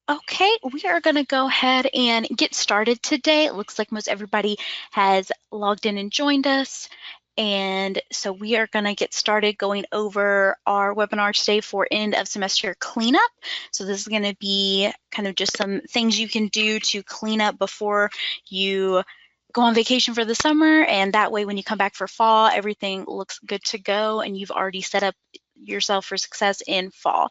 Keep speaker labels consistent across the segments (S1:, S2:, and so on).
S1: Okay, we are going to go ahead and get started today. It looks like most everybody has logged in and joined us. And so we are going to get started going over our webinar today for end of semester cleanup. So this is going to be kind of just some things you can do to clean up before you go on vacation for the summer. And that way, when you come back for fall, everything looks good to go and you've already set up yourself for success in fall.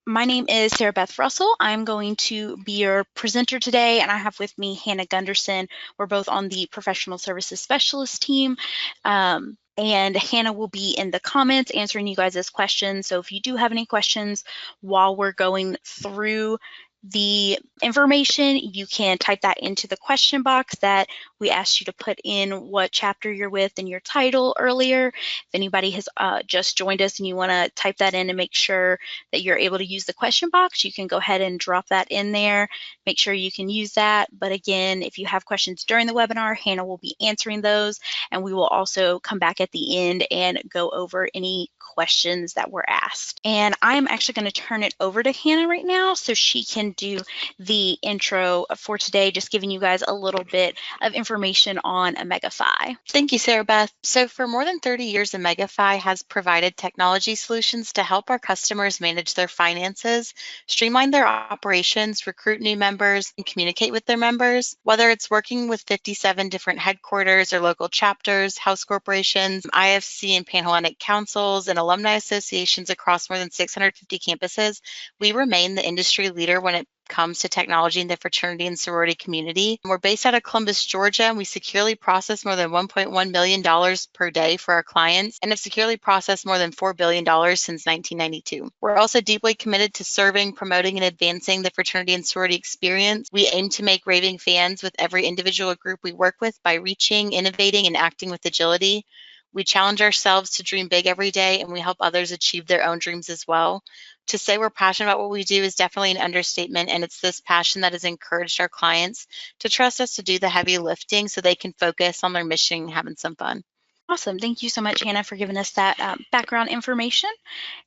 S1: My name is Sarah Beth Russell. I'm going to be your presenter today, and I have with me Hannah Gunderson. We're both on the Professional Services Specialist team. And Hannah will be in the comments answering you guys' questions. So if you do have any questions while we're going through the information, you can type that into the question box that we asked you to put in what chapter you're with and your title earlier. If anybody has just joined us and you want to type that in and make sure that you're able to use the question box, you can go ahead and drop that in there. Make sure you can use that. But again, if you have questions during the webinar, Hannah will be answering those, and we will also come back at the end and go over any questions that were asked. And I'm actually going to turn it over to Hannah right now so she can do the intro for today, just giving you guys a little bit of information on Omegafy.
S2: Thank you, Sarah Beth. So for more than 30 years, Omegafy has provided technology solutions to help our customers manage their finances, streamline their operations, recruit new members, and communicate with their members. Whether it's working with 57 different headquarters or local chapters, house corporations, IFC and Panhellenic councils, and alumni associations across more than 650 campuses, we remain the industry leader when it comes to technology in the fraternity and sorority community. We're based out of Columbus, Georgia, and we securely process more than $1.1 million per day for our clients and have securely processed more than $4 billion since 1992. We're also deeply committed to serving, promoting, and advancing the fraternity and sorority experience. We aim to make raving fans with every individual group we work with by reaching, innovating, and acting with agility. We challenge ourselves to dream big every day, and we help others achieve their own dreams as well. To say we're passionate about what we do is definitely an understatement, and it's this passion that has encouraged our clients to trust us to do the heavy lifting so they can focus on their mission and having some fun.
S1: Awesome. Thank you so much, Hannah, for giving us that background information.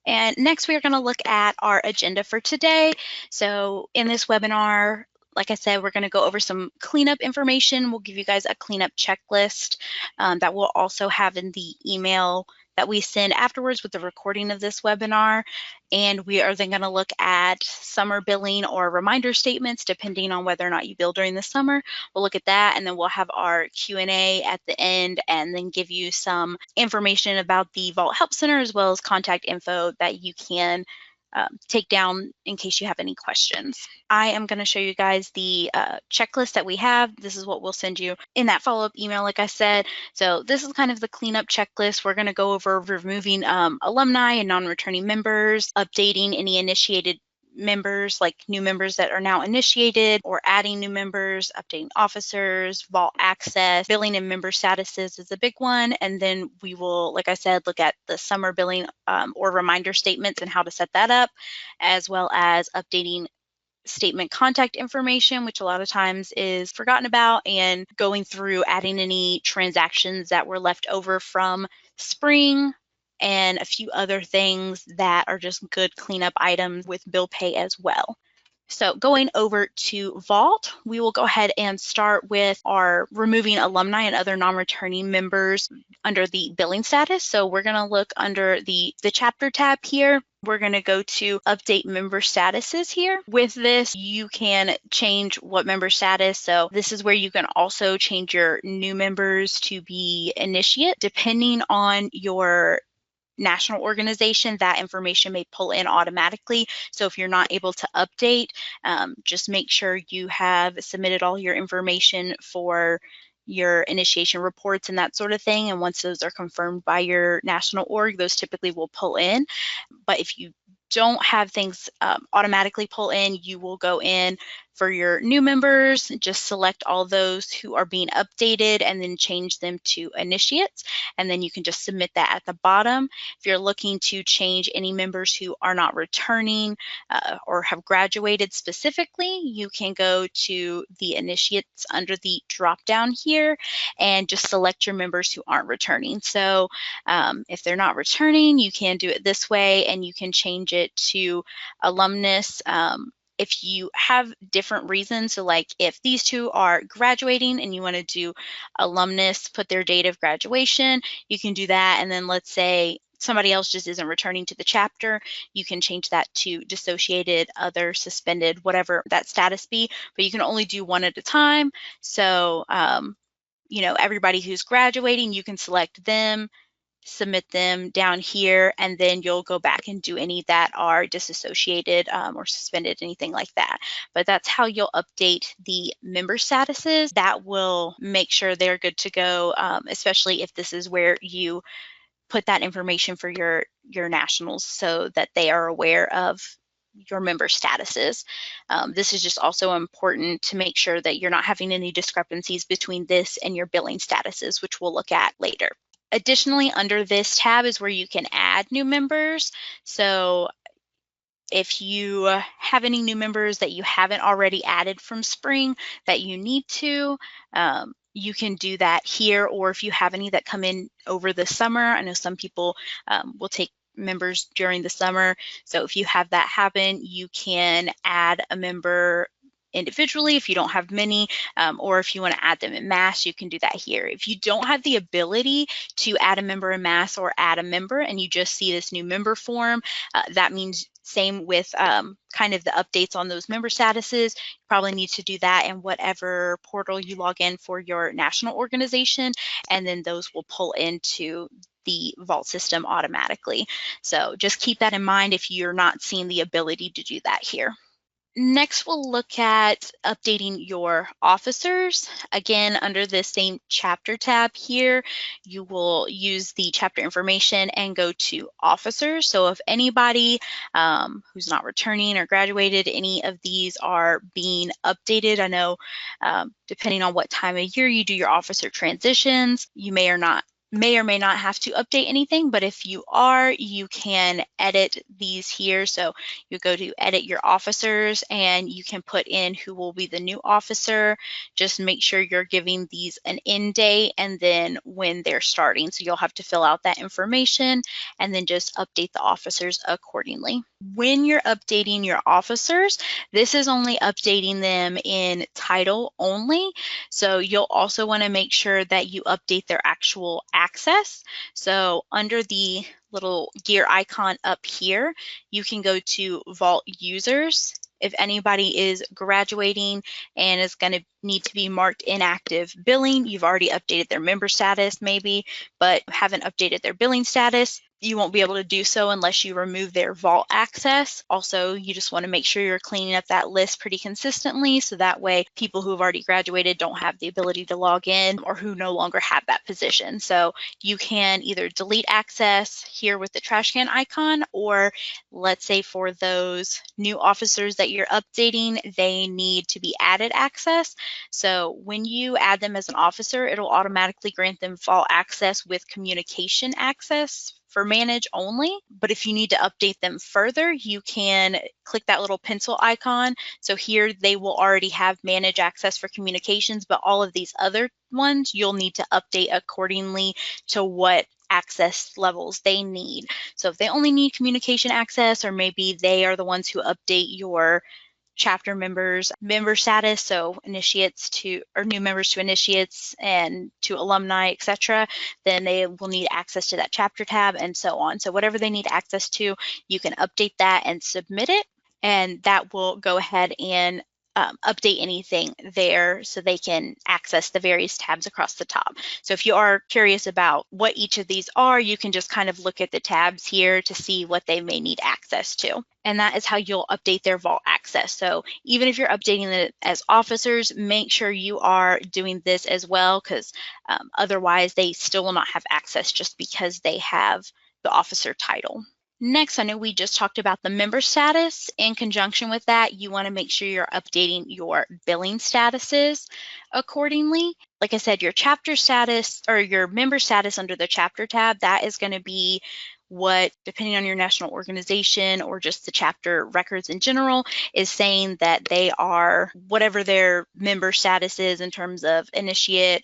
S1: And next, we are going to look at our agenda for today. So in this webinar, like I said, we're going to go over some cleanup information. We'll give you guys a cleanup checklist that we'll also have in the email that we send afterwards with the recording of this webinar. And we are then going to look at summer billing or reminder statements, depending on whether or not you bill during the summer. We'll look at that, and then we'll have our Q&A at the end, and then give you some information about the Vault Help Center as well as contact info that you can take down in case you have any questions. I am going to show you guys the checklist that we have. This is what we'll send you in that follow-up email, like I said. So this is kind of the cleanup checklist. We're going to go over removing alumni and non-returning members, updating any initiated members, like new members that are now initiated, or adding new members, updating officers, vault access, billing and member statuses is a big one. And then we will, like I said, look at the summer billing or reminder statements and how to set that up, as well as updating statement contact information, which a lot of times is forgotten about, and going through adding any transactions that were left over from spring, and a few other things that are just good cleanup items with bill pay as well. So going over to Vault, we will go ahead and start with our removing alumni and other non-returning members under the billing status. So we're going to look under the chapter tab here. We're going to go to update member statuses here. With this, you can change what member status. So this is where you can also change your new members to be initiate. Depending on your national organization, that information may pull in automatically. So if you're not able to update, just make sure you have submitted all your information for your initiation reports and that sort of thing. And once those are confirmed by your national org, those typically will pull in. But if you don't have things automatically pull in, you will go in for your new members, just select all those who are being updated and then change them to initiates. And then you can just submit that at the bottom. If you're looking to change any members who are not returning or have graduated specifically, you can go to the initiates under the drop down here and just select your members who aren't returning. So if they're not returning, you can do it this way, and you can change it to alumnus if you have different reasons, so like if these two are graduating and you want to do alumnus, put their date of graduation, you can do that. And then let's say somebody else just isn't returning to the chapter, you can change that to dissociated, other, suspended, whatever that status be, but you can only do one at a time. So, you know, everybody who's graduating, you can select them, submit them down here, and then you'll go back and do any that are disassociated or suspended, anything like that. But that's how you'll update the member statuses. That will make sure they're good to go, especially if this is where you put that information for your nationals so that they are aware of your member statuses. This is just also important to make sure that you're not having any discrepancies between this and your billing statuses, which we'll look at later. Additionally, under this tab is where you can add new members. So if you have any new members that you haven't already added from spring that you need to, you can do that here, or if you have any that come in over the summer. I know some people will take members during the summer. So if you have that happen, you can add a member individually if you don't have many, or if you want to add them in mass, you can do that here. If you don't have the ability to add a member in mass or add a member and you just see this new member form, that means same with kind of the updates on those member statuses. You probably need to do that in whatever portal you log in for your national organization, and then those will pull into the Vault system automatically. So just keep that in mind if you're not seeing the ability to do that here. Next, we'll look at updating your officers. Again, under the same chapter tab here, you will use the chapter information and go to officers. So if anybody who's not returning or graduated, any of these are being updated. I know depending on what time of year you do your officer transitions, you may or may not have to update anything, but if you are, you can edit these here. So you go to edit your officers and you can put in who will be the new officer. Just make sure you're giving these an end date and then when they're starting. So you'll have to fill out that information and then just update the officers accordingly. When you're updating your officers, this is only updating them in title only. So you'll also want to make sure that you update their actual access. So under the little gear icon up here, you can go to Vault Users. If anybody is graduating and is going to need to be marked inactive billing, you've already updated their member status maybe, but haven't updated their billing status, you won't be able to do so unless you remove their Vault access. Also, you just want to make sure you're cleaning up that list pretty consistently so that way people who have already graduated don't have the ability to log in or who no longer have that position. So you can either delete access here with the trash can icon, or let's say for those new officers that you're updating, they need to be added access. So when you add them as an officer, it'll automatically grant them Vault access with communication access for manage only. But if you need to update them further, you can click that little pencil icon. So here they will already have manage access for communications, but all of these other ones you'll need to update accordingly to what access levels they need. So if they only need communication access, or maybe they are the ones who update your chapter members member status, so initiates to or new members to initiates and to alumni, etc., then they will need access to that chapter tab and so on. So whatever they need access to, you can update that and submit it, and that will go ahead and update anything there so they can access the various tabs across the top. So if you are curious about what each of these are, you can just kind of look at the tabs here to see what they may need access to. And that is how you'll update their Vault access. So even if you're updating it as officers, make sure you are doing this as well, because otherwise they still will not have access just because they have the officer title. Next, I know we just talked about the member status. In conjunction with that, you want to make sure you're updating your billing statuses accordingly. Like I said, your chapter status or your member status under the chapter tab, that is going to be what, depending on your national organization or just the chapter records in general, is saying that they are whatever their member status is in terms of initiate,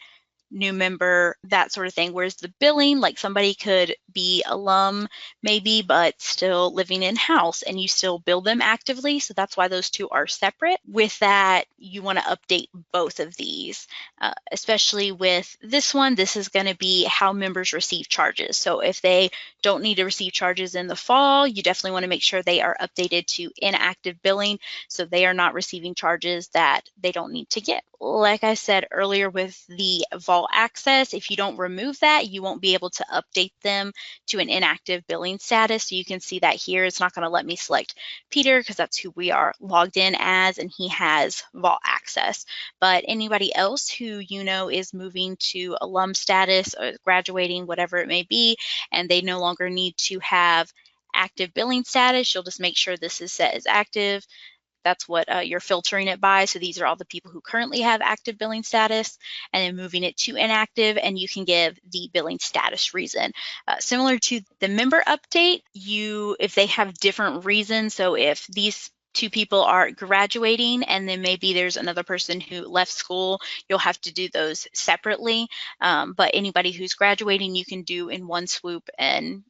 S1: new member, that sort of thing. Whereas the billing, like somebody could be alum maybe, but still living in-house, and you still bill them actively. So that's why those two are separate. With that, you want to update both of these, especially with this one. This is going to be how members receive charges. So if they don't need to receive charges in the fall, you definitely want to make sure they are updated to inactive billing, so they are not receiving charges that they don't need to get. Like I said earlier with the Vault Access, if you don't remove that, you won't be able to update them to an inactive billing status. So you can see that here. It's not going to let me select Peter because that's who we are logged in as, and he has Vault Access. But anybody else who you know is moving to alum status or graduating, whatever it may be, and they no longer need to have active billing status, you'll just make sure this is set as active. That's what you're filtering it by. So these are all the people who currently have active billing status, and then moving it to inactive, and you can give the billing status reason. Similar to the member update, if they have different reasons, so if these two people are graduating and then maybe there's another person who left school, you'll have to do those separately. But anybody who's graduating, you can do in one swoop, and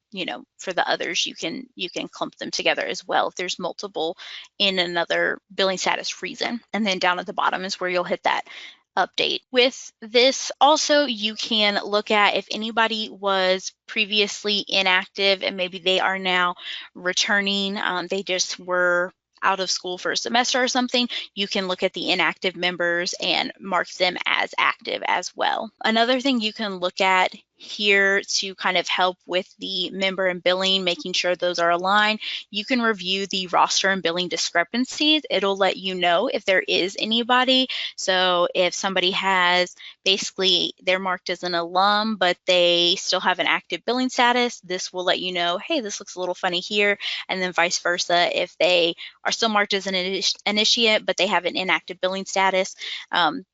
S1: for the others, you can clump them together as well if there's multiple in another billing status reason. And then down at the bottom is where you'll hit that update. With this also, you can look at if anybody was previously inactive and maybe they are now returning, they just were out of school for a semester or something, you can look at the inactive members and mark them as active as well. Another thing you can look at here to kind of help with the member and billing, making sure those are aligned, you can review the roster and billing discrepancies. It'll let you know if there is anybody. So if somebody has, basically they're marked as an alum, but they still have an active billing status, this will let you know, hey, this looks a little funny here. And then vice versa, if they are still marked as an initiate, but they have an inactive billing status,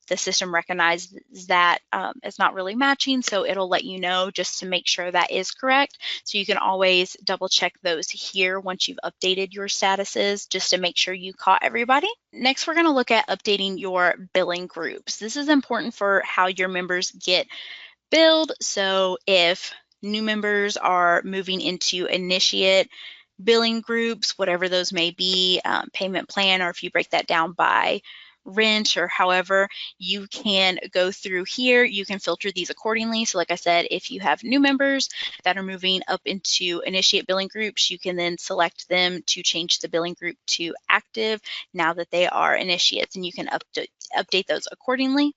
S1: the system recognizes that as not really matching, so it'll let you know just to make sure that is correct. So you can always double check those here once you've updated your statuses, just to make sure you caught everybody. Next, we're going to look at updating your billing groups. This is important for how your members get billed. So if new members are moving into initiate billing groups, whatever those may be, payment plan, or if you break that down by rent or however, you can go through here. You can filter these accordingly. So like I said, if you have new members that are moving up into initiate billing groups, you can then select them to change the billing group to active now that they are initiates, and you can update those accordingly.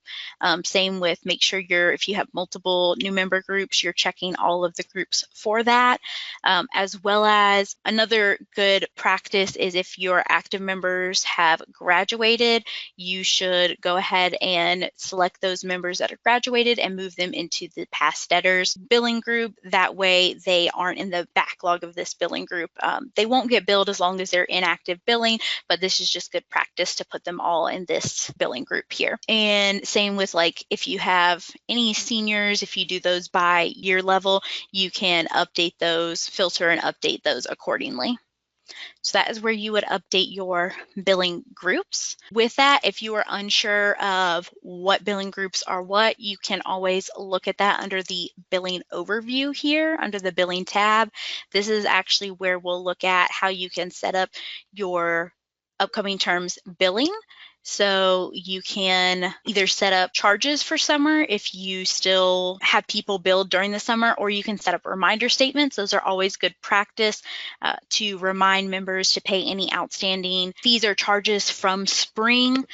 S1: Same with, make sure if you have multiple new member groups, you're checking all of the groups for that. As well as another good practice is if your active members have graduated, you should go ahead and select those members that are graduated and move them into the past debtors billing group. That way they aren't in the backlog of this billing group. They won't get billed as long as they're in active billing, but this is just good practice to put them all in this billing group here. And same with like if you have any seniors, if you do those by year level, you can update those, filter and update those accordingly. So that is where you would update your billing groups. With that, if you are unsure of what billing groups are what, you can always look at that under the billing overview here, under the billing tab. This is actually where we'll look at how you can set up your upcoming terms billing. So you can either set up charges for summer if you still have people billed during the summer, or you can set up reminder statements. Those are always good practice to remind members to pay any outstanding fees or charges from spring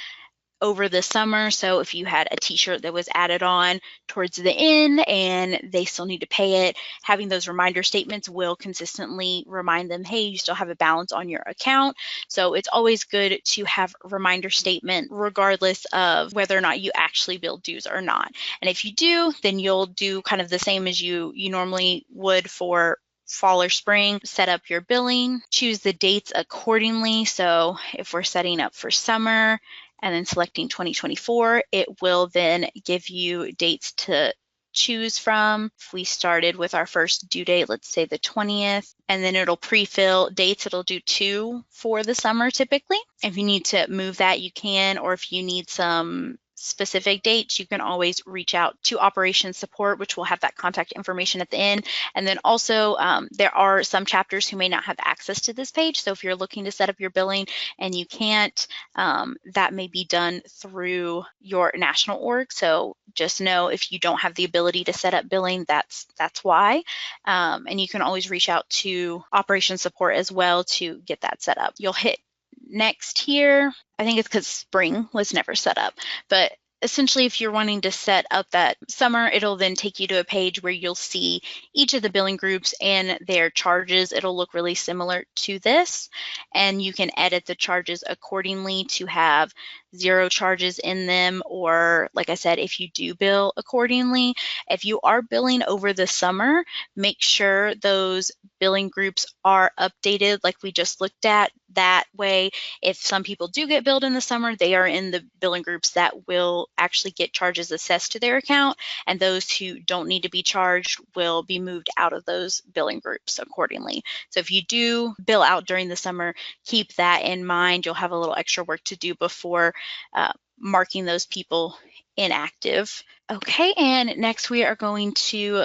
S1: over the summer. So if you had a t-shirt that was added on towards the end and they still need to pay it, having those reminder statements will consistently remind them, hey, you still have a balance on your account. So it's always good to have a reminder statement regardless of whether or not you actually bill dues or not. And if you do, then you'll do kind of the same as you normally would for fall or spring. Set up your billing, choose the dates accordingly. So if we're setting up for summer, and then selecting 2024, it will then give you dates to choose from. If we started with our first due date, let's say the 20th, and then it'll pre-fill dates. It'll do 2 for the summer typically. If you need to move that, you can, or if you need some specific dates, you can always reach out to operations support, which will have that contact information at the end. And then also there are some chapters who may not have access to this page. So if you're looking to set up your billing and you can't, that may be done through your national org. So just know if you don't have the ability to set up billing, that's why. And you can always reach out to operations support as well to get that set up. You'll hit next here. I think it's because spring was never set up, but essentially if you're wanting to set up that summer, it'll then take you to a page where you'll see each of the billing groups and their charges. It'll look really similar to this, and you can edit the charges accordingly to have 0 charges in them, or like I said, if you do bill accordingly. If you are billing over the summer, make sure those billing groups are updated like we just looked at. That way, if some people do get billed in the summer, they are in the billing groups that will actually get charges assessed to their account, and those who don't need to be charged will be moved out of those billing groups accordingly. So if you do bill out during the summer, keep that in mind. You'll have a little extra work to do before marking those people inactive. Okay, and next we are going to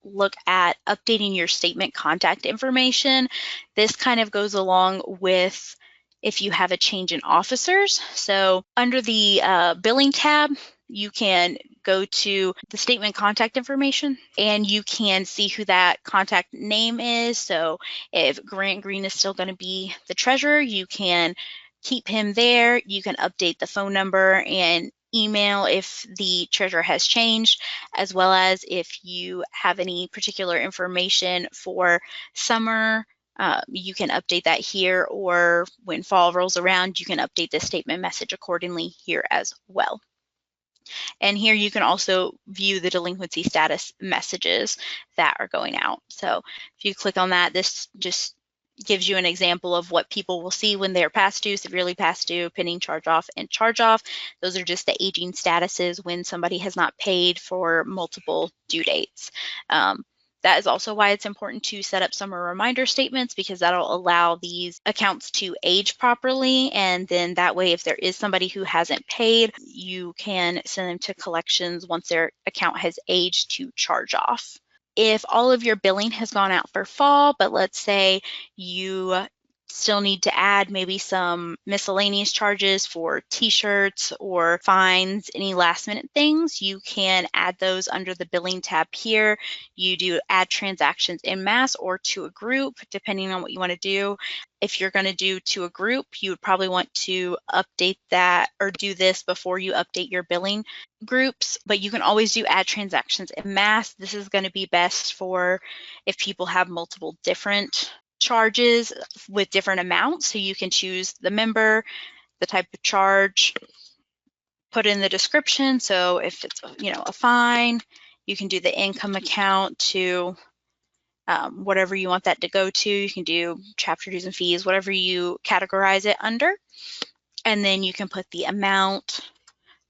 S1: look at updating your statement contact information. This kind of goes along with if you have a change in officers. So under the billing tab, you can go to the statement contact information and you can see who that contact name is. So if Grant Green is still going to be the treasurer, you can keep him there. You can update the phone number and email if the treasurer has changed, as well as if you have any particular information for summer, you can update that here, or when fall rolls around, you can update the statement message accordingly here as well. And here you can also view the delinquency status messages that are going out. So if you click on that, this just gives you an example of what people will see when they're past due, severely past due, pending charge off, and charge off. Those are just the aging statuses when somebody has not paid for multiple due dates. That is also why it's important to set up summer reminder statements, because that'll allow these accounts to age properly. And then that way, if there is somebody who hasn't paid, you can send them to collections once their account has aged to charge off. If all of your billing has gone out for fall, but let's say you still need to add maybe some miscellaneous charges for t-shirts or fines, any last minute things, you can add those under the billing tab here. You do add transactions en masse or to a group, depending on what you want to do. If you're going to do to a group, you would probably want to update that or do this before you update your billing groups, but you can always do add transactions en masse. This is going to be best for if people have multiple different charges with different amounts. So you can choose the member, the type of charge, put in the description. So if it's a fine, you can do the income account to whatever you want that to go to. You can do chapter dues and fees, whatever you categorize it under. And then you can put the amount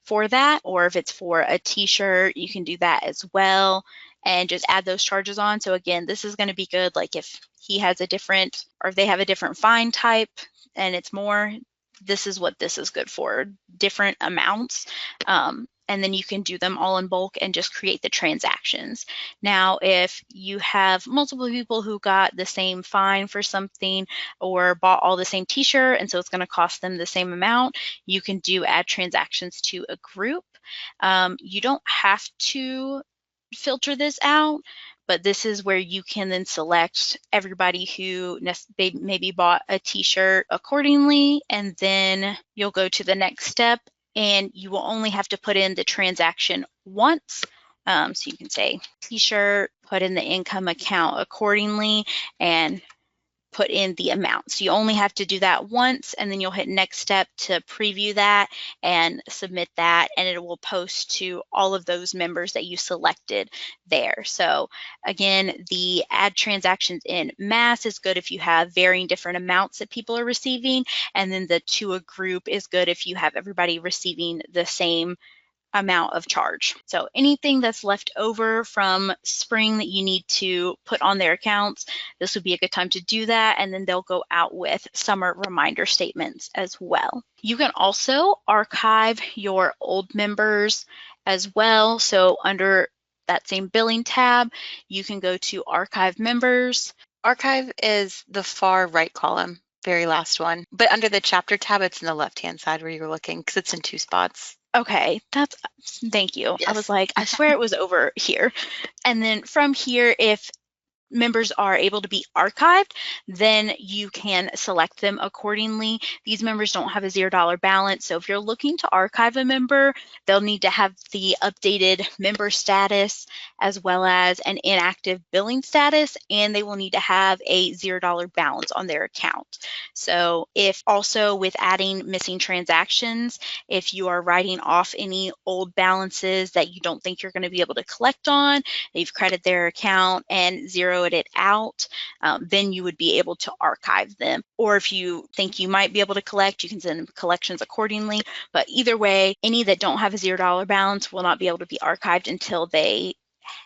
S1: for that, or if it's for a t-shirt, you can do that as well and just add those charges on. So again, this is going to be good, like if he has a different, or if they have a different fine type and it's more, this is what this is good for, different amounts. And then you can do them all in bulk and just create the transactions. Now, if you have multiple people who got the same fine for something or bought all the same t-shirt, and so it's going to cost them the same amount, you can do add transactions to a group. You don't have to filter this out, but this is where you can then select everybody who maybe bought a t-shirt accordingly, and then you'll go to the next step and you will only have to put in the transaction once. So you can say t-shirt, put in the income account accordingly, and put in the amount. So you only have to do that once, and then you'll hit next step to preview that and submit that, and it will post to all of those members that you selected there. So again, the add transactions en masse is good if you have varying different amounts that people are receiving, and then the to a group is good if you have everybody receiving the same amount of charge. So anything that's left over from spring that you need to put on their accounts, this would be a good time to do that. And then they'll go out with summer reminder statements as well. You can also archive your old members as well. So under that same billing tab, you can go to archive members.
S2: Archive is the far right column, very last one. But under the chapter tab, it's in the left-hand side where you were looking because it's in 2 spots.
S1: Okay, thank you.
S2: Yes.
S1: I was like, I swear it was over here. And then from here, if members are able to be archived, then you can select them accordingly. These members don't have a $0 balance, so if you're looking to archive a member, they'll need to have the updated member status as well as an inactive billing status, and they will need to have a $0 balance on their account. So if also with adding missing transactions, if you are writing off any old balances that you don't think you're going to be able to collect on, you've credited their account and zeroed it out, then you would be able to archive them. Or if you think you might be able to collect, you can send them collections accordingly. But either way, any that don't have a $0 balance will not be able to be archived until they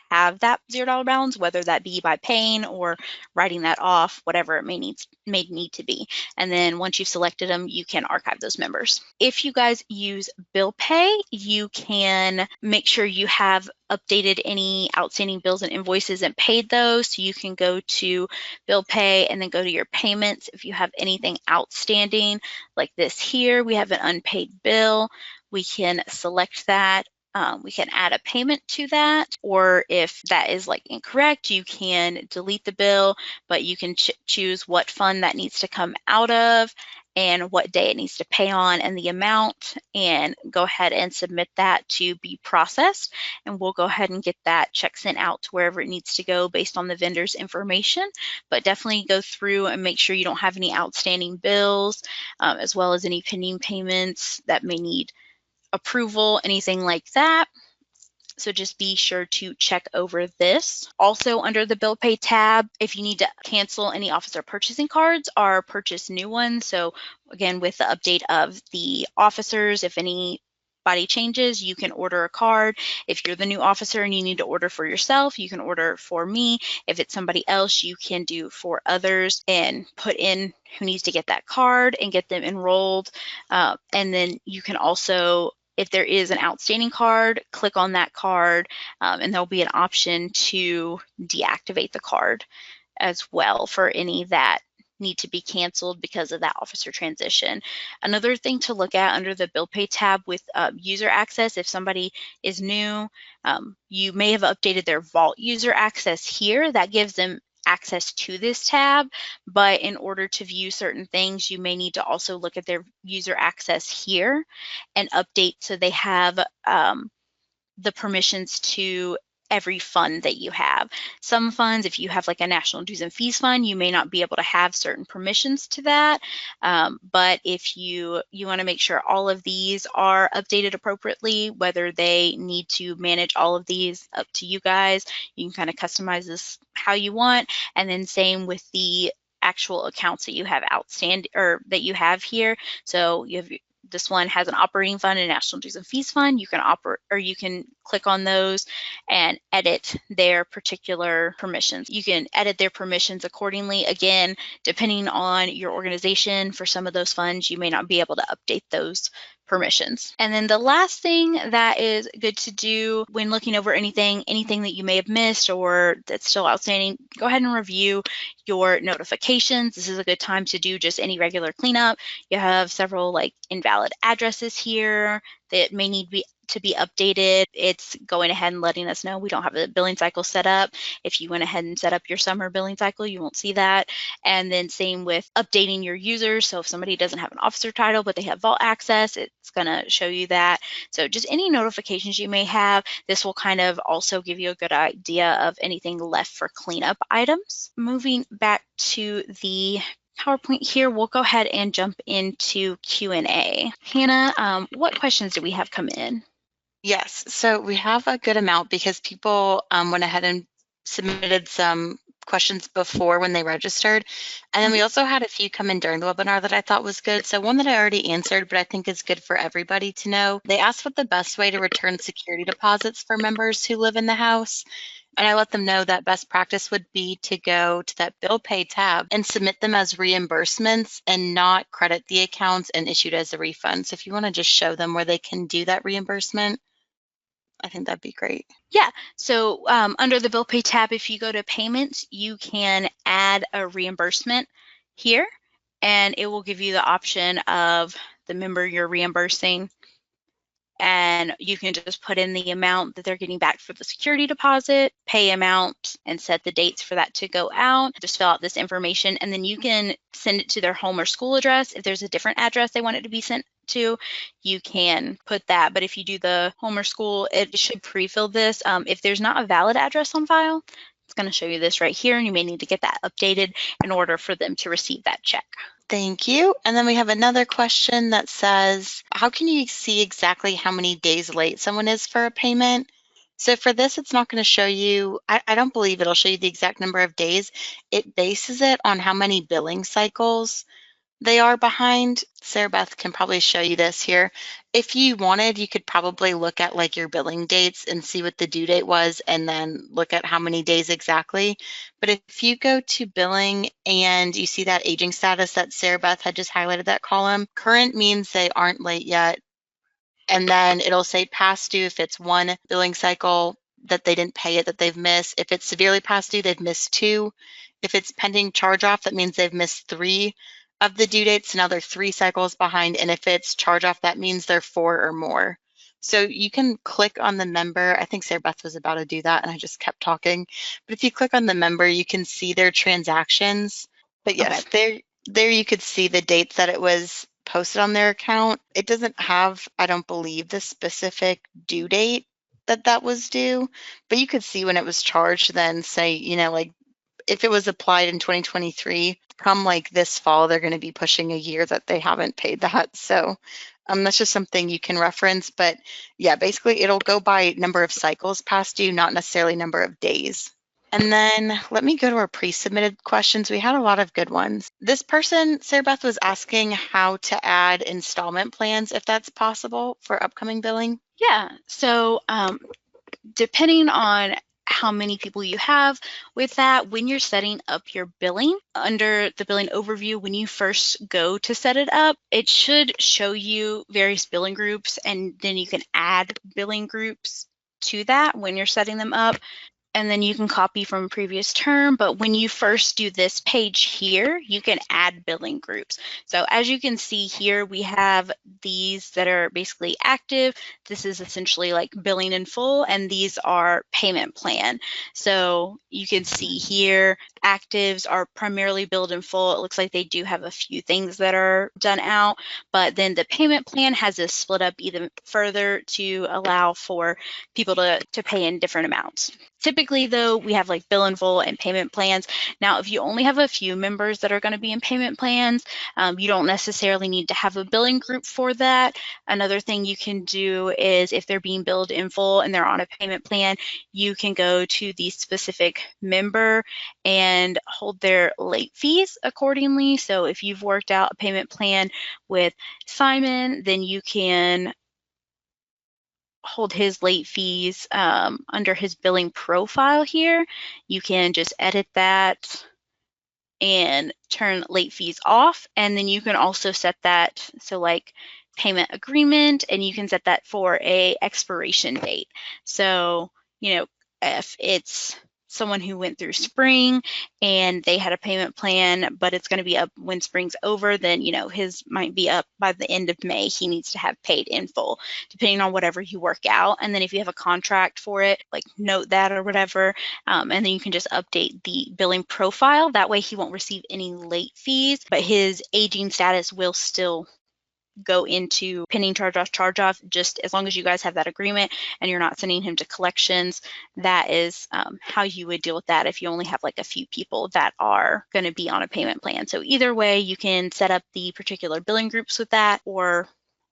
S1: have that $0 balance, whether that be by paying or writing that off, whatever it may need to be. And then once you've selected them, you can archive those members. If you guys use Bill Pay, you can make sure you have updated any outstanding bills and invoices and paid those. So you can go to Bill Pay and then go to your payments. If you have anything outstanding like this here, we have an unpaid bill, we can select that. We can add a payment to that, or if that is like incorrect, you can delete the bill, but you can choose what fund that needs to come out of and what day it needs to pay on and the amount, and go ahead and submit that to be processed. And we'll go ahead and get that check sent out to wherever it needs to go based on the vendor's information. But definitely go through and make sure you don't have any outstanding bills, as well as any pending payments that may need approval, anything like that. So just be sure to check over this. Also under the Bill Pay tab, if you need to cancel any officer purchasing cards or purchase new ones. So again, with the update of the officers, if anybody changes, you can order a card. If you're the new officer and you need to order for yourself, you can order for me. If it's somebody else, you can do for others and put in who needs to get that card and get them enrolled. And then you can also, if there is an outstanding card, click on that card, and there'll be an option to deactivate the card as well for any that need to be canceled because of that officer transition. Another thing to look at under the Bill Pay tab with user access, if somebody is new, you may have updated their Vault user access here. That gives them access to this tab, but in order to view certain things, you may need to also look at their user access here and update so they have the permissions to every fund that you have. Some funds, if you have like a national dues and fees fund, you may not be able to have certain permissions to that. But if you want to make sure all of these are updated appropriately, whether they need to manage all of these, up to you guys. You can kind of customize this how you want. And then same with the actual accounts that you have outstanding or that you have here. So you have this one has an operating fund and national dues and fees fund. You can click on those and edit their particular permissions. You can edit their permissions accordingly. Again, depending on your organization, for some of those funds, you may not be able to update those permissions. And then the last thing that is good to do when looking over anything that you may have missed or that's still outstanding, go ahead and review your notifications. This is a good time to do just any regular cleanup. You have several like invalid addresses here that may need to be updated. It's going ahead and letting us know we don't have a billing cycle set up. If you went ahead and set up your summer billing cycle, you won't see that. And then same with updating your users. So if somebody doesn't have an officer title, but they have Vault access, it's going to show you that. So just any notifications you may have, this will kind of also give you a good idea of anything left for cleanup items. Moving back to the PowerPoint here, we'll go ahead and jump into Q&A. Hannah, what questions do we have come in?
S2: Yes, so we have a good amount because people went ahead and submitted some questions before when they registered. And then we also had a few come in during the webinar that I thought was good. So one that I already answered, but I think is good for everybody to know. They asked what the best way to return security deposits for members who live in the house. And I let them know that best practice would be to go to that bill pay tab and submit them as reimbursements and not credit the accounts and issued as a refund. So if you want to just show them where they can do that reimbursement, I think that'd be great.
S1: Yeah, so under the bill pay tab, if you go to payments, you can add a reimbursement here, and it will give you the option of the member you're reimbursing, and you can just put in the amount that they're getting back for the security deposit, pay amount, and set the dates for that to go out. Just fill out this information, and then you can send it to their home or school address. If there's a different address they want it to be sent to, you can put that. But if you do the home or school, it should pre-fill this. If there's not a valid address on file, it's going to show you this right here, and you may need to get that updated in order for them to receive that check.
S2: Thank you. And then we have another question that says, how can you see exactly how many days late someone is for a payment? So for this, it's not going to show you, I don't believe it'll show you the exact number of days. It bases it on how many billing cycles they are behind. Sarah Beth can probably show you this here. If you wanted, you could probably look at like your billing dates and see what the due date was and then look at how many days exactly. But if you go to billing and you see that aging status that Sarah Beth had just highlighted that column, current means they aren't late yet. And then it'll say past due if it's one billing cycle that they didn't pay it, that they've missed. If it's severely past due, they've missed 2. If it's pending charge off, that means they've missed 3 of the due dates. Now they're 3 cycles behind. And if it's charge off, that means they're 4 or more. So you can click on the member. I think Sarah Beth was about to do that and I just kept talking. But if you click on the member, you can see their transactions. But yes, there you could see the dates that it was posted on their account. It doesn't have, I don't believe, the specific due date that was due, but you could see when it was charged, then say, you know, like if it was applied in 2023, come like this fall, they're going to be pushing a year that they haven't paid that. So that's just something you can reference. But yeah, basically it'll go by number of cycles past due, not necessarily number of days. And then let me go to our pre-submitted questions. We had a lot of good ones. This person, Sarah Beth, was asking how to add installment plans, if that's possible for upcoming billing.
S1: Yeah, so depending on how many people you have with that, when you're setting up your billing, under the billing overview, when you first go to set it up, it should show you various billing groups, and then you can add billing groups to that when you're setting them up. And then you can copy from a previous term, but when you first do this page here, you can add billing groups. So as you can see here, we have these that are basically active. This is essentially like billing in full, and these are payment plan. So you can see here, actives are primarily billed in full. It looks like they do have a few things that are done out, but then the payment plan has this split up even further to allow for people to pay in different amounts. Typically, though, we have like bill in full and payment plans. Now, if you only have a few members that are going to be in payment plans, you don't necessarily need to have a billing group for that. Another thing you can do is if they're being billed in full and they're on a payment plan, you can go to the specific member and hold their late fees accordingly. So if you've worked out a payment plan with Simon, then you can hold his late fees under his billing profile here. You can just edit that and turn late fees off, and then you can also set that, so like payment agreement, and you can set that for a expiration date. So, you know, if it's someone who went through spring and they had a payment plan, but it's going to be up when spring's over, then, you know, his might be up by the end of May. He needs to have paid in full, depending on whatever you work out. And then if you have a contract for it, like note that or whatever, and then you can just update the billing profile. That way he won't receive any late fees, but his aging status will still go into pending charge off, just as long as you guys have that agreement and you're not sending him to collections. That is how you would deal with that if you only have like a few people that are going to be on a payment plan. So either way, you can set up the particular billing groups with that or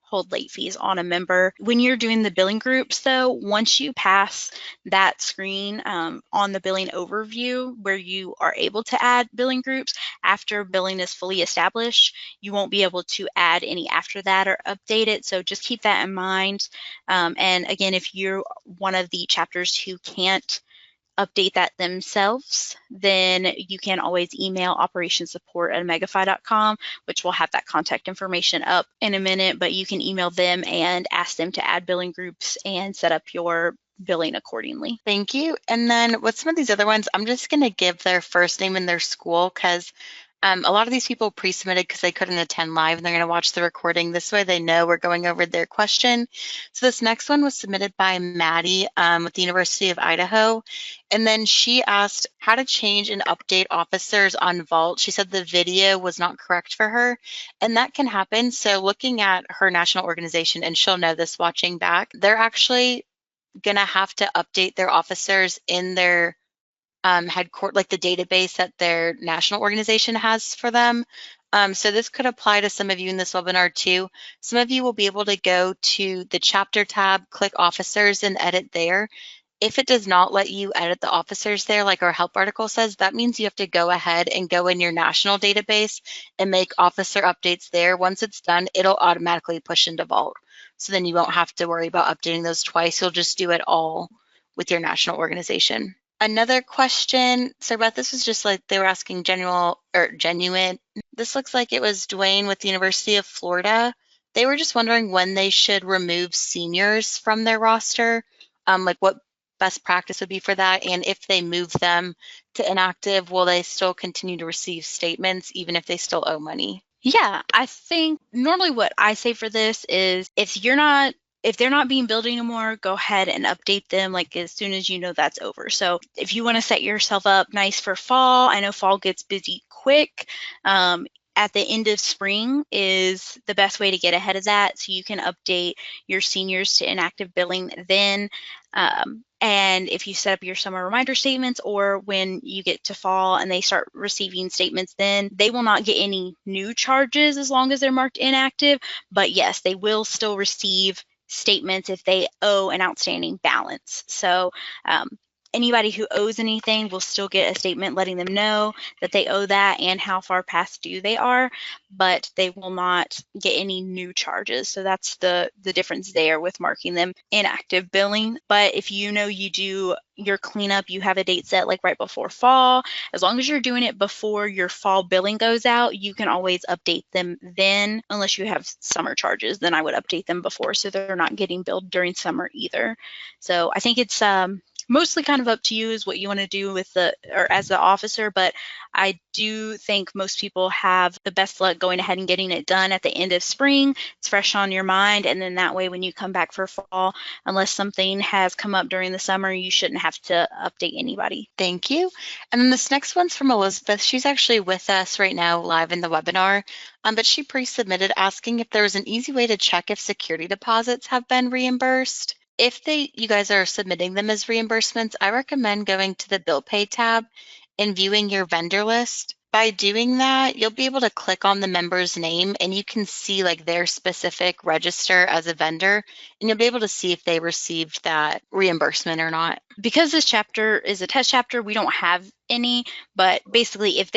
S1: hold late fees on a member. When you're doing the billing groups, though, once you pass that screen on the billing overview where you are able to add billing groups, after billing is fully established, you won't be able to add any after that or update it. So just keep that in mind. And again, if you're one of the chapters who can't update that themselves, then you can always email operationsupport@megafy.com, which will have that contact information up in a minute, but you can email them and ask them to add billing groups and set up your billing accordingly.
S2: Thank you. And then with some of these other ones, I'm just going to give their first name and their school because a lot of these people pre-submitted because they couldn't attend live and they're going to watch the recording. This way they know we're going over their question. So this next one was submitted by Maddie with the University of Idaho. And then she asked how to change and update officers on Vault. She said the video was not correct for her, and that can happen. So looking at her national organization, and she'll know this watching back, they're actually going to have to update their officers in their headquarters, like the database that their national organization has for them. So this could apply to some of you in this webinar too. Some of you will be able to go to the chapter tab, click officers and edit there. If it does not let you edit the officers there, like our help article says, that means you have to go ahead and go in your national database and make officer updates there. Once it's done, it'll automatically push into Vault. So then you won't have to worry about updating those twice. You'll just do it all with your national organization. Another question, so Beth, this was just like they were asking genuine. This looks like it was Dwayne with the University of Florida. They were just wondering when they should remove seniors from their roster, like what best practice would be for that, and if they move them to inactive, will they still continue to receive statements even if they still owe money?
S1: Yeah, I think normally what I say for this is if they're not being billed anymore, go ahead and update them like as soon as you know that's over. So if you want to set yourself up nice for fall, I know fall gets busy quick. At the end of spring is the best way to get ahead of that. So you can update your seniors to inactive billing then. And if you set up your summer reminder statements or when you get to fall and they start receiving statements, then they will not get any new charges as long as they're marked inactive. But yes, they will still receive statements if they owe an outstanding balance. So anybody who owes anything will still get a statement letting them know that they owe that and how far past due they are, but they will not get any new charges. So that's the difference there with marking them inactive billing. But if you know you do your cleanup, you have a date set like right before fall, as long as you're doing it before your fall billing goes out, you can always update them then, unless you have summer charges, then I would update them before so they're not getting billed during summer either. So I think it's mostly kind of up to you is what you want to do with as the officer, but I do think most people have the best luck going ahead and getting it done at the end of spring. It's fresh on your mind, and then that way when you come back for fall, unless something has come up during the summer, you shouldn't have to update anybody.
S2: Thank you. And then this next one's from Elizabeth. She's actually with us right now live in the webinar, but she pre-submitted asking if there was an easy way to check if security deposits have been reimbursed. If you guys are submitting them as reimbursements, I recommend going to the Bill Pay tab and viewing your vendor list. By doing that, you'll be able to click on the member's name and you can see like their specific register as a vendor, and you'll be able to see if they received that reimbursement or not.
S1: Because this chapter is a test chapter, we don't have any, but basically if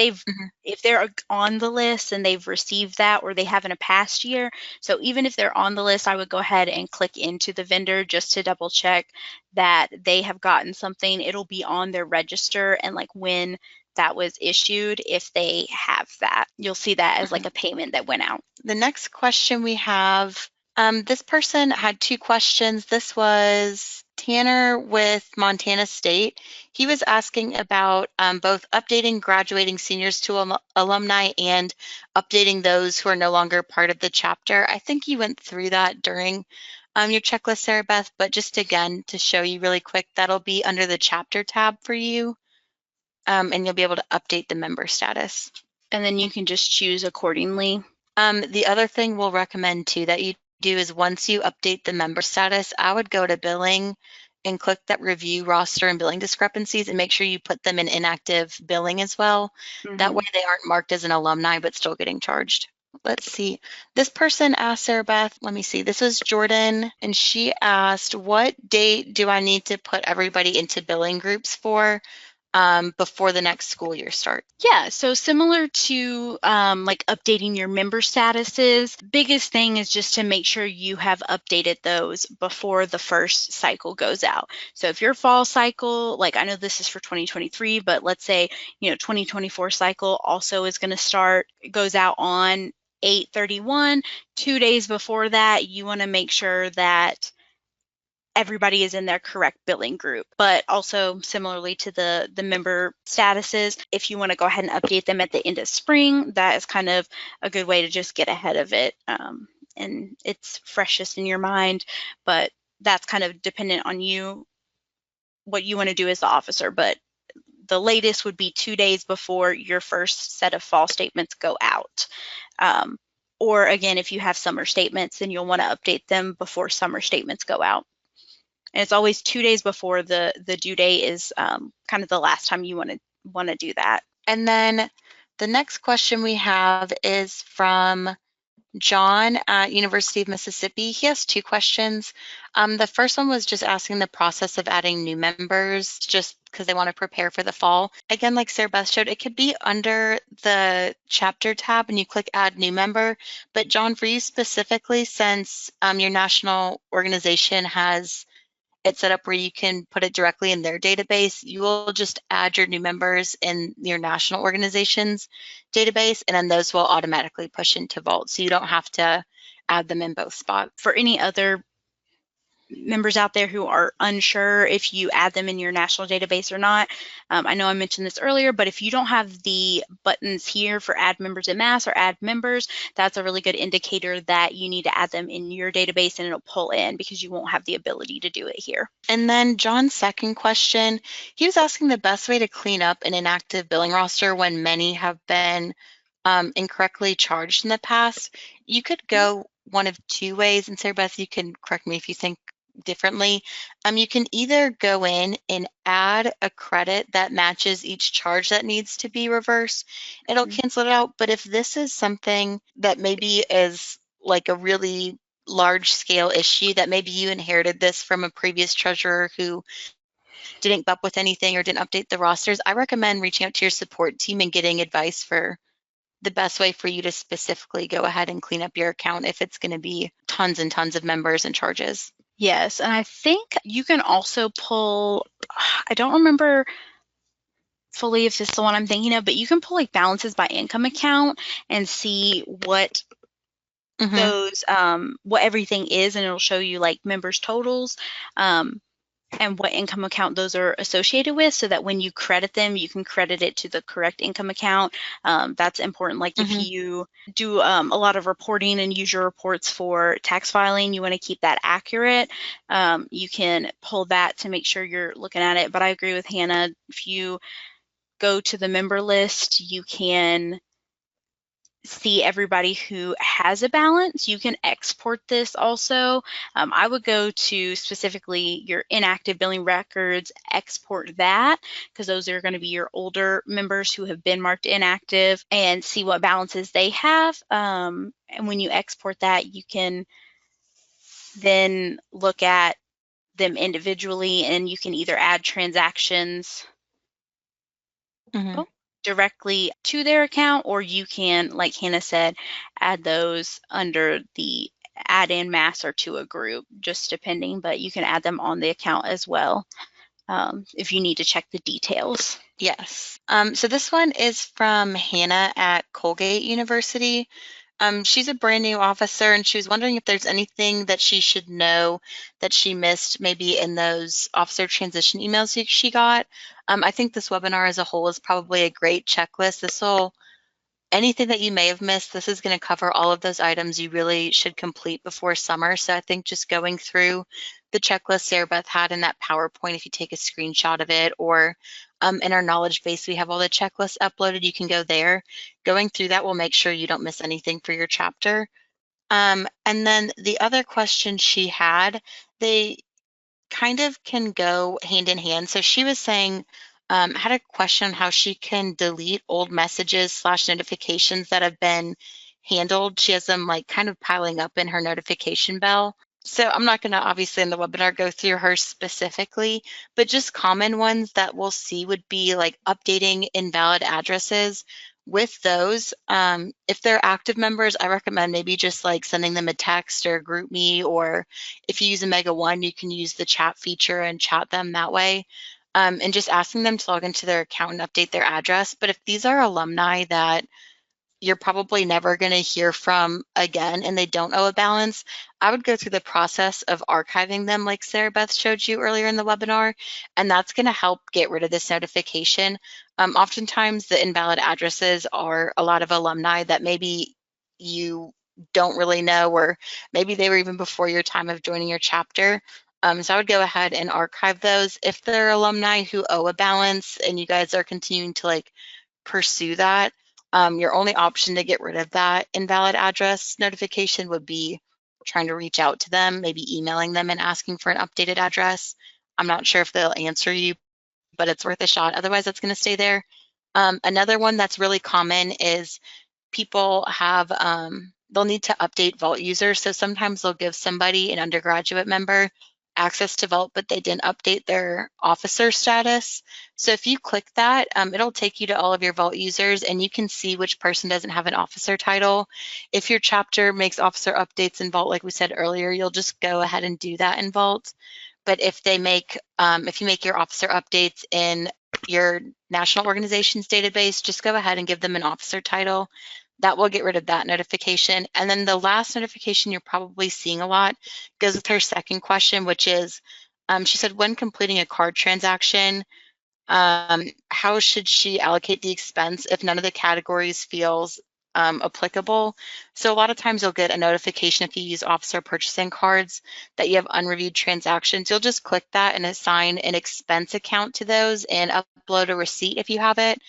S1: they're on the list and they've received that or they have in a past year, so even if they're on the list, I would go ahead and click into the vendor just to double check that they have gotten something. It'll be on their register and like when that was issued, if they have that, you'll see that as like a payment that went out.
S2: The next question we have, this person had two questions. This was Tanner with Montana State. He was asking about both updating graduating seniors to alumni and updating those who are no longer part of the chapter. I think you went through that during your checklist, Sarah Beth, but just again to show you really quick, that'll be under the chapter tab for you, and you'll be able to update the member status.
S1: And then you can just choose accordingly.
S2: The other thing we'll recommend too that you do is once you update the member status, I would go to billing and click that review roster and billing discrepancies and make sure you put them in inactive billing as well. That way they aren't marked as an alumni but still getting charged. let's see. This person asked Sarah Beth, let me see. This was Jordan, and she asked, what date do I need to put everybody into billing groups for before the next school year starts?
S1: Yeah, so similar to like updating your member statuses, biggest thing is just to make sure you have updated those before the first cycle goes out. So if your fall cycle, like I know this is for 2023, but let's say, 2024 cycle also is going to start, goes out on 8/31, 2 days before that, you want to make sure that everybody is in their correct billing group. But also similarly to the member statuses, if you want to go ahead and update them at the end of spring, that is kind of a good way to just get ahead of it. And it's freshest in your mind, but that's kind of dependent on you, what you want to do as the officer. But the latest would be 2 days before your first set of fall statements go out. Or again, if you have summer statements, then you'll want to update them before summer statements go out. And it's always 2 days before the due date is kind of the last time you want to do that.
S2: And then the next question we have is from John at University of Mississippi. He has two questions. The first one was just asking the process of adding new members, just because they want to prepare for the fall. Again, like Sarah Beth showed, it could be under the chapter tab and you click add new member. But John, for you specifically, since your national organization has it's set up where you can put it directly in their database, you will just add your new members in your national organization's database, and then those will automatically push into Vault. So you don't have to add them in both spots.
S1: For any other members out there who are unsure if you add them in your national database or not, I know I mentioned this earlier, but if you don't have the buttons here for add members en masse or add members, that's a really good indicator that you need to add them in your database and it'll pull in, because you won't have the ability to do it here.
S2: And then John's second question, he was asking the best way to clean up an inactive billing roster when many have been incorrectly charged in the past. You could go one of two ways, and Sarah Beth, you can correct me if you think differently. You can either go in and add a credit that matches each charge that needs to be reversed. It'll cancel it out. But if this is something that maybe is like a really large scale issue, that maybe you inherited this from a previous treasurer who didn't keep up with anything or didn't update the rosters, I recommend reaching out to your support team and getting advice for the best way for you to specifically go ahead and clean up your account if it's going to be tons and tons of members and charges.
S1: Yes, and I think you can also pull, I don't remember fully if this is the one I'm thinking of, but you can pull like balances by income account and see what those, what everything is, and it'll show you like members totals and what income account those are associated with, so that when you credit them, you can credit it to the correct income account. That's important. Like if you do a lot of reporting and use your reports for tax filing, you want to keep that accurate. You can pull that to make sure you're looking at it. But I agree with Hannah. If you go to the member list, you can see everybody who has a balance. You can export this also. I would go to specifically your inactive billing records, export that, because those are going to be your older members who have been marked inactive, and see what balances they have. And when you export that, you can then look at them individually, and you can either add transactions directly to their account, or you can, like Hannah said, add those under the add en masse or to a group, just depending, but you can add them on the account as well if you need to check the details.
S2: Yes. So this one is from Hannah at Colgate University. She's a brand new officer, and she was wondering if there's anything that she should know that she missed maybe in those officer transition emails she got. I think this webinar as a whole is probably a great checklist. Anything that you may have missed, this is going to cover all of those items you really should complete before summer. So I think just going through the checklist Sarah Beth had in that PowerPoint, if you take a screenshot of it, or in our knowledge base, we have all the checklists uploaded. You can go there. Going through that will make sure you don't miss anything for your chapter. And then the other question she had, they kind of can go hand in hand. So she was saying, had a question on how she can delete old messages / notifications that have been handled. She has them like kind of piling up in her notification bell. So I'm not going to obviously in the webinar go through hers specifically, but just common ones that we'll see would be like updating invalid addresses. With those, if they're active members, I recommend maybe just like sending them a text or a group me, or if you use Omega One, you can use the chat feature and chat them that way. And just asking them to log into their account and update their address. But if these are alumni that you're probably never going to hear from again and they don't owe a balance, I would go through the process of archiving them like Sarah Beth showed you earlier in the webinar, and that's going to help get rid of this notification. Oftentimes the invalid addresses are a lot of alumni that maybe you don't really know, or maybe they were even before your time of joining your chapter. So I would go ahead and archive those. If they're alumni who owe a balance and you guys are continuing to like pursue that, your only option to get rid of that invalid address notification would be trying to reach out to them, maybe emailing them and asking for an updated address. I'm not sure if they'll answer you, but it's worth a shot. Otherwise, that's going to stay there. Another one that's really common is people have, they'll need to update Vault users. So sometimes they'll give somebody, an undergraduate member, access to Vault, but they didn't update their officer status. So if you click that, it'll take you to all of your Vault users and you can see which person doesn't have an officer title. If your chapter makes officer updates in Vault, like we said earlier, you'll just go ahead and do that in Vault. But if they make, if you make your officer updates in your national organizations database, just go ahead and give them an officer title. That will get rid of that notification. And then the last notification you're probably seeing a lot goes with her second question, which is, she said, when completing a card transaction, how should she allocate the expense if none of the categories feels applicable? So a lot of times you'll get a notification if you use officer purchasing cards that you have unreviewed transactions. You'll just click that and assign an expense account to those and upload a receipt if you have it.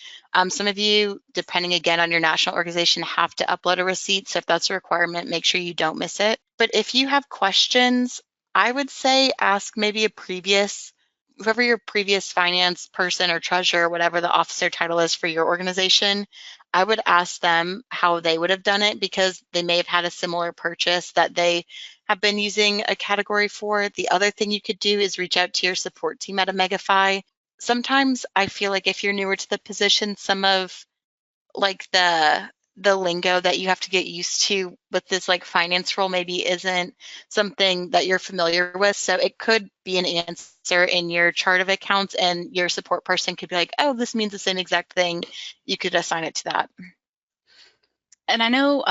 S2: Some of you, depending again on your national organization, have to upload a receipt. So if that's a requirement, make sure you don't miss it. But if you have questions, I would say ask maybe a previous, whoever your previous finance person or treasurer, whatever the officer title is for your organization, I would ask them how they would have done it because they may have had a similar purchase that they have been using a category for. The other thing you could do is reach out to your support team at Omegafy. Sometimes I feel like if you're newer to the position, some of like the lingo that you have to get used to with this like finance role maybe isn't something that you're familiar with. So it could be an answer in your chart of accounts and your support person could be like, oh, this means the same exact thing. You could assign it to that.
S1: And I know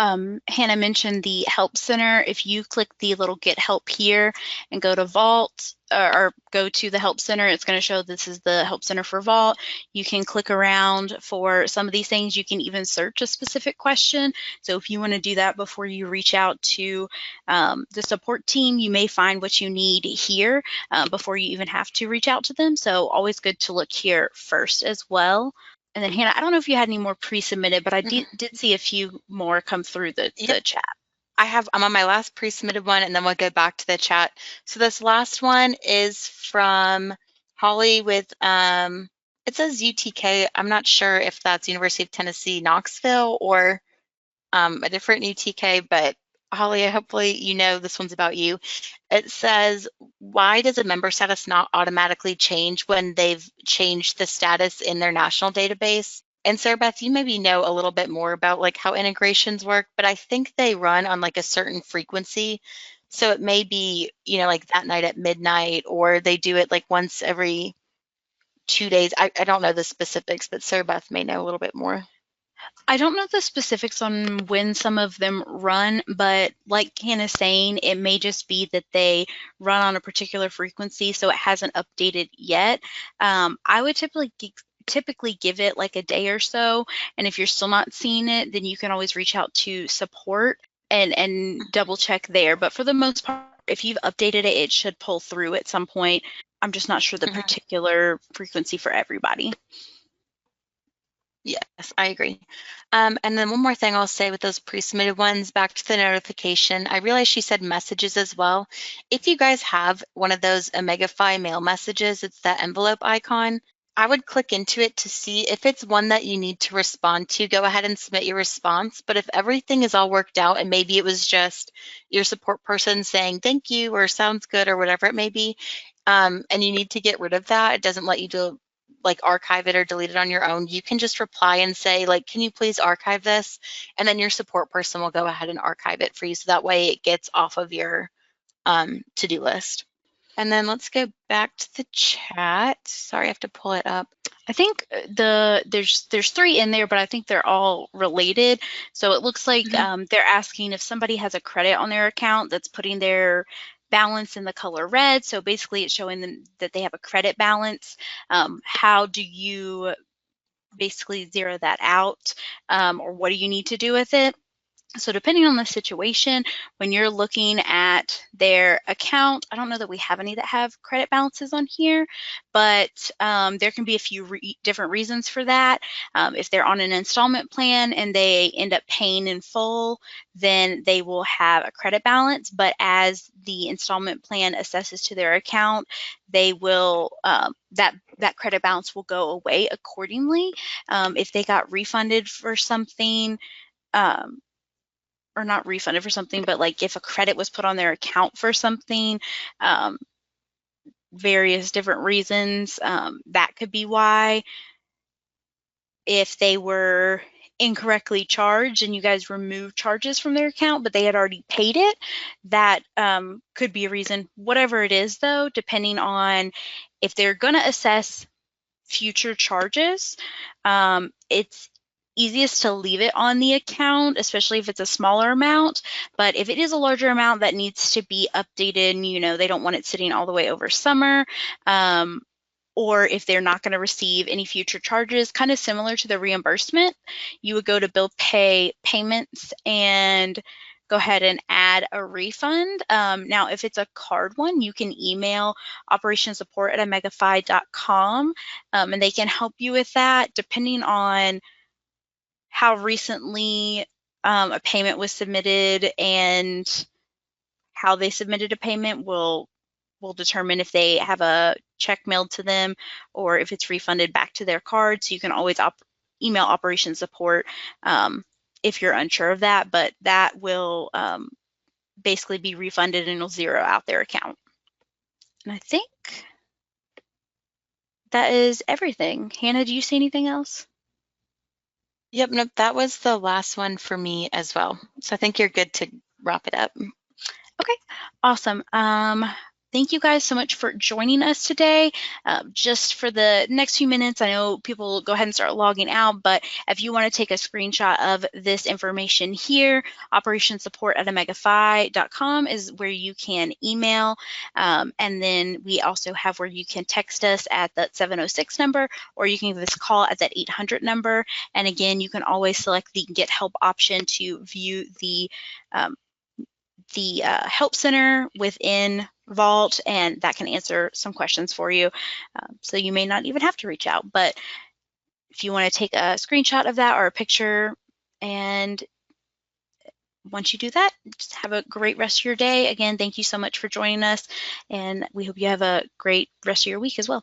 S1: Hannah mentioned the Help Center. If you click the little Get Help here and go to Vault or go to the Help Center, it's going to show this is the Help Center for Vault. You can click around for some of these things. You can even search a specific question. So if you want to do that before you reach out to the support team, you may find what you need here before you even have to reach out to them. So always good to look here first as well. And then Hannah, I don't know if you had any more pre-submitted, but I did see a few more come through the chat.
S2: I'm on my last pre-submitted one, and then we'll go back to the chat. So this last one is from Holly with, it says UTK. I'm not sure if that's University of Tennessee, Knoxville, or a different UTK, but Holly, hopefully you know this one's about you. It says, why does a member status not automatically change when they've changed the status in their national database? And Sarah Beth, you maybe know a little bit more about like how integrations work, but I think they run on like a certain frequency. So it may be, you know, like that night at midnight, or they do it like once every 2 days. I don't know the specifics, but Sarah Beth may know a little bit more.
S1: I don't know the specifics on when some of them run, but like Hannah's saying, it may just be that they run on a particular frequency, so it hasn't updated yet. I would typically give it like a day or so, and if you're still not seeing it, then you can always reach out to support and double check there. But for the most part, if you've updated it, it should pull through at some point. I'm just not sure the particular frequency for everybody.
S2: Yes, I agree. And then one more thing I'll say with those pre-submitted ones, back to the notification, I realized she said messages as well. If you guys have one of those Omegafy mail messages, it's that envelope icon. I would click into it to see if it's one that you need to respond to. Go ahead and submit your response. But if everything is all worked out and maybe it was just your support person saying thank you or sounds good or whatever it may be, and you need to get rid of that, it doesn't let you do like archive it or delete it on your own. You can just reply and say like, can you please archive this? And then your support person will go ahead and archive it for you. So that way it gets off of your to-do list. And then let's go back to the chat. Sorry, I have to pull it up.
S1: I think there's 3 in there, but I think they're all related. So it looks like they're asking if somebody has a credit on their account that's putting their balance in the color red. So basically it's showing them that they have a credit balance. How do you basically zero that out, or what do you need to do with it? So depending on the situation, when you're looking at their account, I don't know that we have any that have credit balances on here, but there can be a few different reasons for that. If they're on an installment plan and they end up paying in full, then they will have a credit balance. But as the installment plan assesses to their account, they will that credit balance will go away accordingly. If they got refunded for something, or not refunded for something, but like if a credit was put on their account for something, various different reasons, that could be why. If they were incorrectly charged and you guys removed charges from their account, but they had already paid it, that could be a reason. Whatever it is, though, depending on if they're going to assess future charges, it's easiest to leave it on the account, especially if it's a smaller amount. But if it is a larger amount that needs to be updated, you know, they don't want it sitting all the way over summer, or if they're not going to receive any future charges, kind of similar to the reimbursement, you would go to bill pay payments and go ahead and add a refund. Now, if it's a card one, you can email operationsupport@omegafy.com, and they can help you with that depending on how recently a payment was submitted, and how they submitted a payment will determine if they have a check mailed to them or if it's refunded back to their card. So you can always email operations support if you're unsure of that, but that will basically be refunded and it'll zero out their account. And I think that is everything. Hannah, do you see anything else?
S2: Yep, nope, that was the last one for me as well. So I think you're good to wrap it up.
S1: Okay, awesome. Thank you guys so much for joining us today. Just for the next few minutes, I know people will go ahead and start logging out, but if you want to take a screenshot of this information here, operationsupport@omegafy.com is where you can email. And then we also have where you can text us at that 706 number, or you can give us a call at that 800 number. And again, you can always select the Get Help option to view the help center within Vault, and that can answer some questions for you. So you may not even have to reach out, but if you want to take a screenshot of that or a picture, and once you do that, just have a great rest of your day. Again, thank you so much for joining us, and we hope you have a great rest of your week as well.